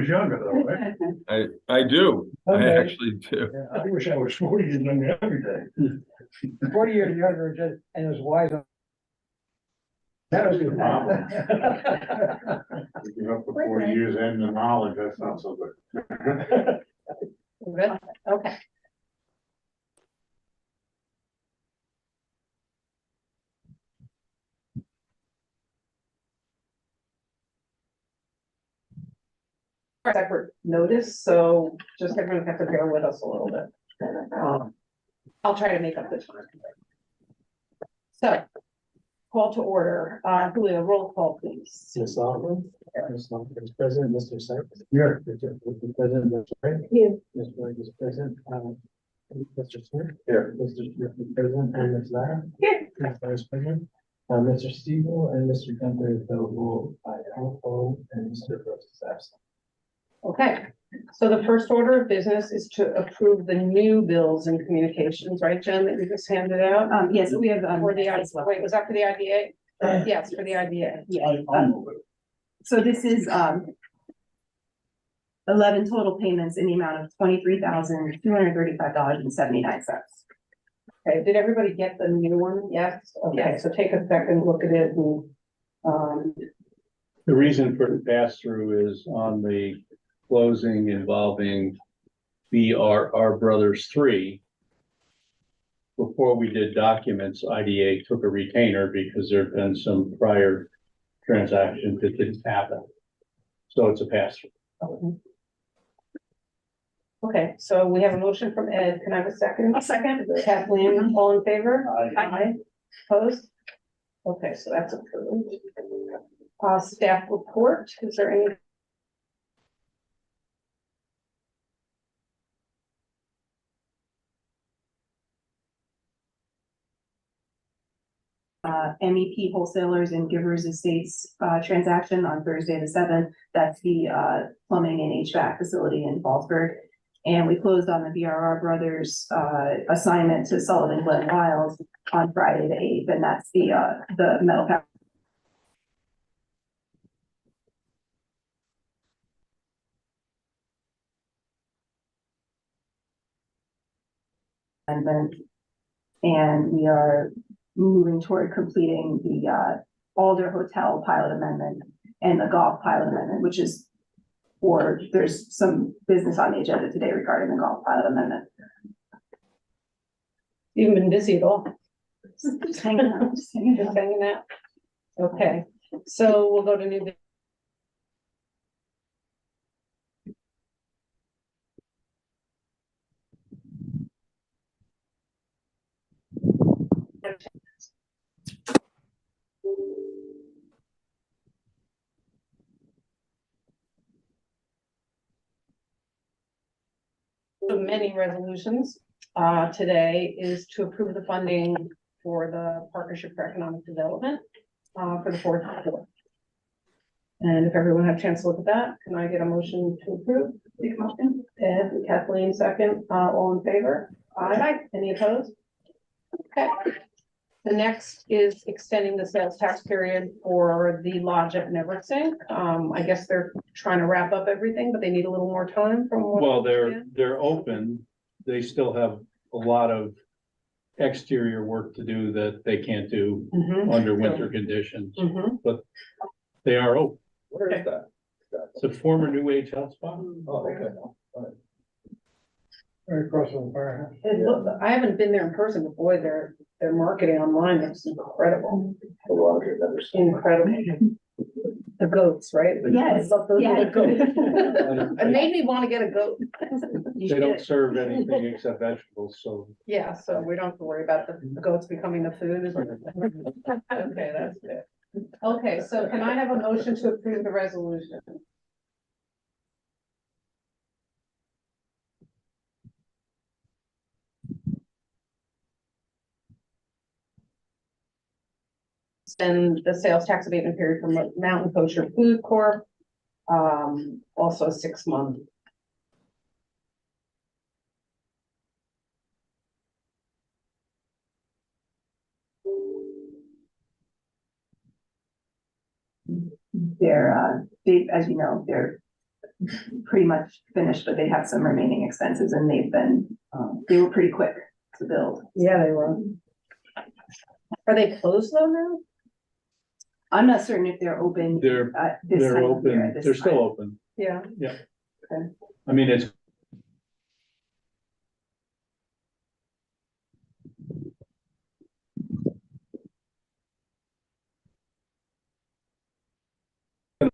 years younger though, right? I do. I Okay. actually do. Yeah, I wish I was 40 years younger every day. 40 years younger, just, and was wise. That was the problem. You're up to 40 years and the knowledge, that's not so good. Good, okay. Separate notice, so just everyone have to bear with us a little bit. I'll try to make up the time. So, call to order, Julio, roll call, please. Ms. Sullivan, Ms. Sullivan is present, Mr. Sykes. Here. Mr. President, Mr. Wright. Here. Mr. Wright is present, Mr. Smith. Here. Mr. Smith is present, and Ms. Lara. Here. Ms. Lara is present. Mr. Steele and Mr. Gunther is available by telephone, and Mr. Brooks is absent. Okay, so the first order of business is to approve the new bills and communications, right, Jen, that you just handed out? Yes, we have, For the, as well. wait, was that for the IDA? Yes, for the IDA. Yeah, so this is, 11 total payments in the amount of $23,235.79. Okay, did everybody get the new one? Yes? Okay, Yes. so take a second, look at it and, The reason for the pass-through is on the closing involving BRR Brothers 3. Before we did documents, IDA took a retainer because there'd been some prior transactions that didn't happen. So it's a pass-through. okay, so we have a motion from Ed. Can I have a second? A second. Kathleen, all in favor? Aye. Opposed? Okay, so that's approved. Staff report, is there any? MEP Wholesalers and Givers Estates, transaction on Thursday the 7th. That's the, plumbing and HVAC facility in Fallsburg. And we closed on the BRR Brothers, assignment to Sullivan Glen Wiles on Friday the 8th, and that's the metal pack. And we are moving toward completing the Alder Hotel pilot amendment and the golf pilot amendment, which is, or there's some business on the agenda today regarding the golf pilot amendment. You haven't been busy at all. Just hanging out, just hanging Just out. hanging out. Okay, so we'll go to new. So many resolutions, today is to approve the funding for the Partnership for Economic Development, for the fourth quarter. And if everyone had a chance to look at that, can I get a motion to approve? Make a motion. Ed, Kathleen, second, all in favor? Aye. Any opposed? Okay. The next is extending the sales tax period for the lodge at Neversink. I guess they're trying to wrap up everything, but they need a little more time from what. Well, they're open. They still have a lot of exterior work to do that they can't do Mhm. under winter conditions. Mhm. They are open. Where is that? It's a former New Age health spot. Oh, okay. Right across from the firehouse. I haven't been there in person, but boy, their marketing online is incredible. Incredible. The goats, right? Yes, I love those yeah. little goats. It made me want to get a goat. They don't serve anything except vegetables, so Yeah, so we don't have to worry about the goats becoming the food. Okay, that's good. Okay, so can I have a motion to approve the resolution? Extend the sales tax abatement period from Mountain Kosher Food Corp. Also 6 months. They're, they, as you know, they're pretty much finished, but they have some remaining expenses and they were pretty quick to build. Yeah, they were. Are they closed though now? I'm not certain if they're open. They're, This they're time of year, open, at this they're still time. open. Yeah. I mean, it's.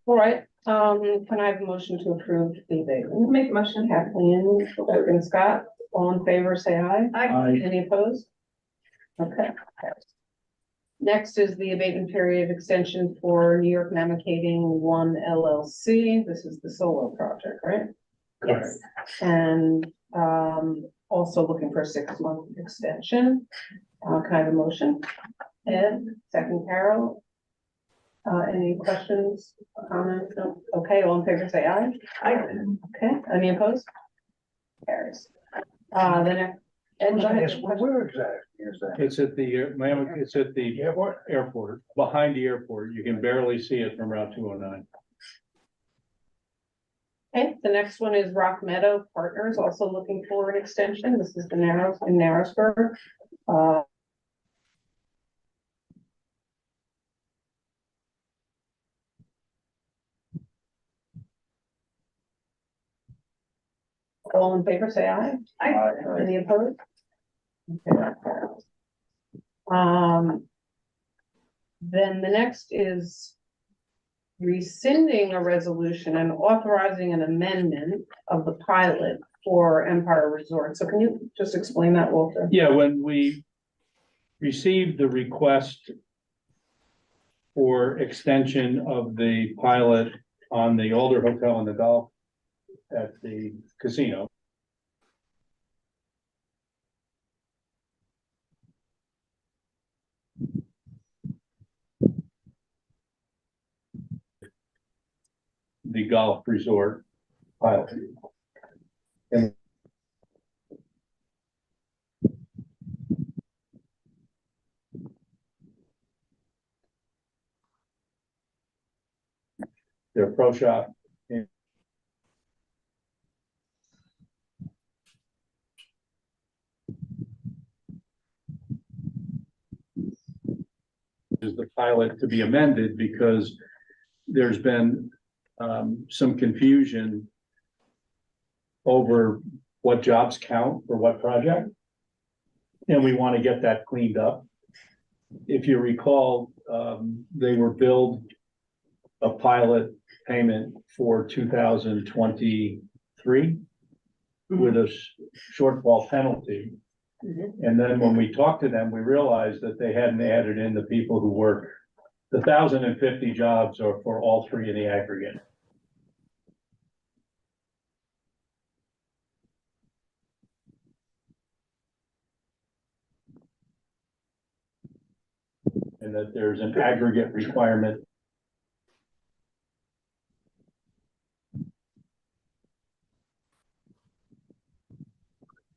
All right, can I have a motion to approve the abatement? Make a motion. Kathleen, second Scott, all in favor, say aye. Any opposed? Okay. Next is the abatement period extension for New York Navigating One LLC. This is the solar project, right? Yes. And, also looking for a 6-month extension. Can I have a motion? Ed, second Carol. Any questions, comments? No? Okay, all in favor, say aye. Okay, any opposed? Carries. The next. Ed, go ahead. Yes, where exactly is that? It's at the, ma'am, it's at the airport, behind the airport. You can barely see it from Route 209. Okay, the next one is Rock Meadow Partners, also looking for an extension. This is the in Narrowsburg. All in favor, say aye. Any opposed? Okay, that carries. Then the next is rescinding a resolution and authorizing an amendment of the pilot for Empire Resort. So can you just explain that, Walter? Yeah, when we received the request for extension of the pilot on the older hotel in the Gulf at the casino. The golf resort pilot. And their pro shop. Is the pilot to be amended because there's been some confusion over what jobs count for what project. And we want to get that cleaned up. If you recall, they were billed a pilot payment for 2023 with a shortfall penalty. And then when we talked to them, we realized that they hadn't added in the people who work. The 1,050 jobs are for all three in the aggregate. And that there's an aggregate requirement.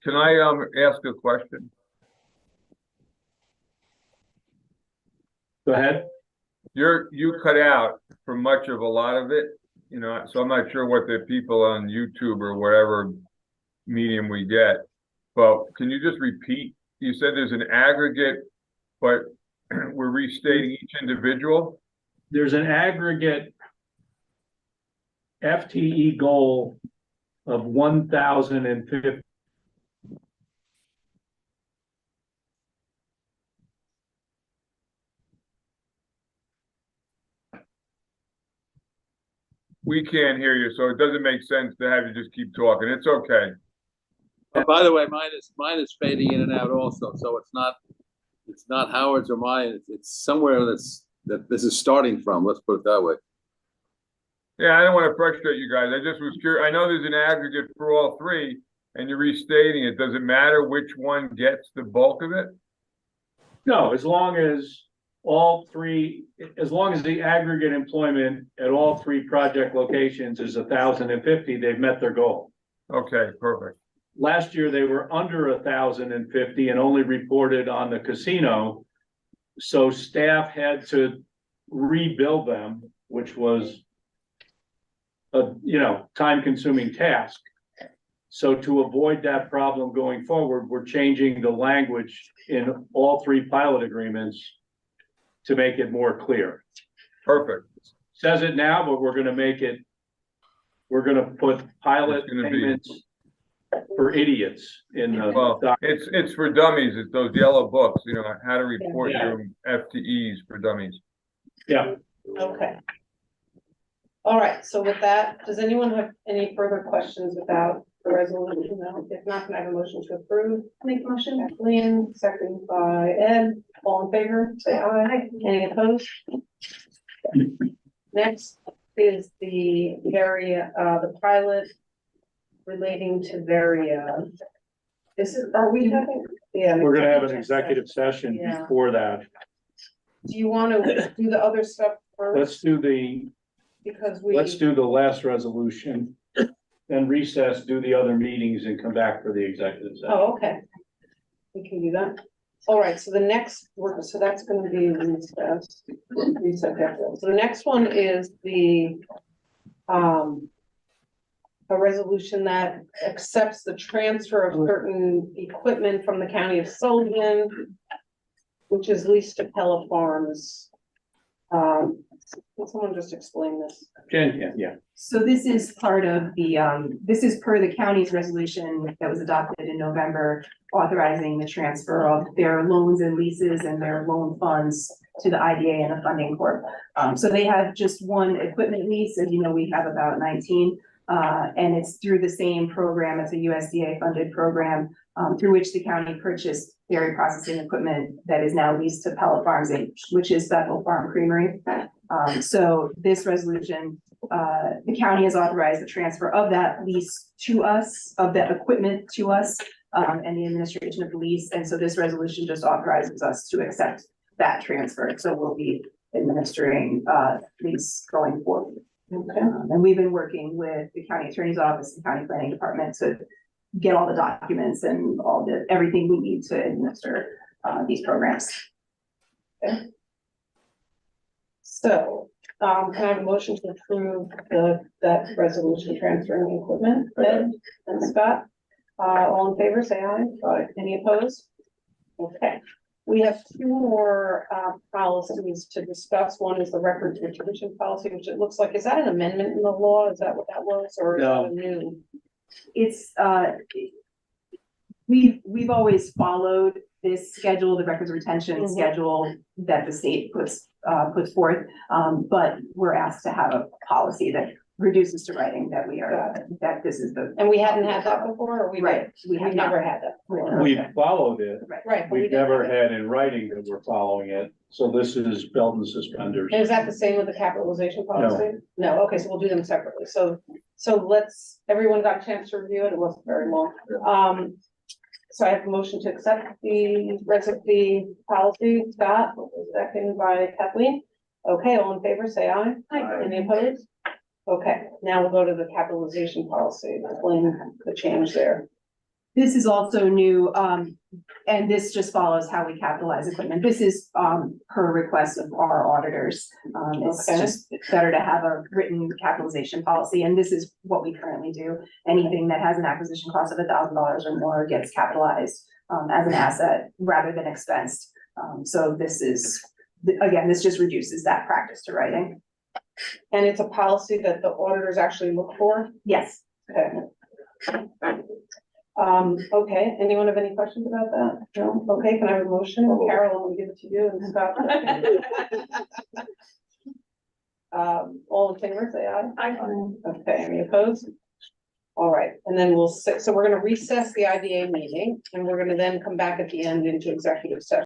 Can I ask a question? Go ahead. You cut out for much of a lot of it, you know, so I'm not sure what the people on YouTube or whatever medium we get. But can you just repeat? You said there's an aggregate, but we're restating each individual? There's an aggregate FTE goal of 1,050. We can't hear you, so it doesn't make sense to have you just keep talking. It's okay. And by the way, mine is fading in and out also, so it's not Howard's or mine. It's somewhere that this is starting from. Let's put it that way. Yeah, I don't want to frustrate you guys. I just was curious. I know there's an aggregate for all three, and you're restating it. Does it matter which one gets the bulk of it? No, as long as all three, as long as the aggregate employment at all three project locations is 1,050, they've met their goal. Okay, perfect. Last year, they were under 1,050 and only reported on the casino. So staff had to rebuild them, which was time-consuming task. So to avoid that problem going forward, we're changing the language in all three pilot agreements to make it more clear. Perfect. Says it now, but we're gonna put pilot It's gonna be- payments for idiots in the Well, doc. it's for dummies. It's those yellow books, how to report Yeah. your FTEs for dummies. Yeah, Okay. All right, so with that, does anyone have any further questions about the resolution? No, if not, can I have a motion to approve? Make a motion. Kathleen, second by Ed, all in favor, say aye. Any opposed? Next is the pilot relating to Varia. Are we having? Yeah. we're gonna have an executive session Yeah. before that. Do you want to do the other stuff first? Let's do the last resolution, then recess, do the other meetings and come back for the executive session. Oh, okay. We can do that. All right, so the next, so that's gonna be recess. So the next one is a resolution that accepts the transfer of certain equipment from the county of Sullivan, which is leased to Pella Farms. Can someone just explain this? Jen, yeah. So this is part of the, this is per the county's resolution that was adopted in November, authorizing the transfer of their loans and leases and their loan funds to the IDA and the funding corp. So they have just one equipment lease, as you know, we have about 19. And it's through the same program. It's a USDA funded program, through which the county purchased dairy processing equipment that is now leased to Pella Farms, Inc., which is Bethel Farm Creamery. So this resolution, the county has authorized the transfer of that lease to us, of that equipment to us, and the administration of the lease. And so this resolution just authorizes us to accept that transfer. So we'll be administering lease going forward. Okay. And we've been working with the county attorney's office and county planning department to get all the documents and everything we need to administer these programs. Okay. So, can I have a motion to approve that resolution transferring the equipment? Ed and Scott, all in favor, say aye. Aye. Any opposed? Okay. We have two more policies to discuss. One is the records retention policy, which it looks like, is that an amendment in the law? Is that what that was, or is that a new? It's, we've always followed this schedule, the records retention schedule that the state puts forth. But we're asked to have a policy that reduces to writing that that this is the. And we hadn't had that before, or we did? Right, we have We've not. never had that before. We've followed it. Right. but we We've didn't never have it. had in writing that we're following it. So this is belt and suspenders. And is that the same with the capitalization policy? No, okay, so we'll do them separately. So everyone got a chance to review it. It wasn't very long. So I have a motion to accept the recipe policy. Scott, second by Kathleen. Okay, all in favor, say aye. Aye. Any opposed? Okay, now we'll go to the capitalization policy, explain the change there. This is also new, and this just follows how we capitalize equipment. This is, per request of our auditors. It's Okay. just better to have a written capitalization policy, and this is what we currently do. Anything that has an acquisition cost of $1,000 or more gets capitalized, as an asset rather than expensed. So this is, again, this just reduces that practice to writing. And it's a policy that the auditors actually look for? Yes. Okay. Okay, anyone have any questions about that? No? Okay, can I have a motion? Carol, I'm gonna give it to you and Scott. All in favor, say aye. Aye. Okay, any opposed? All right, and then so we're gonna recess the IDA meeting, and we're gonna then come back at the end into executive session.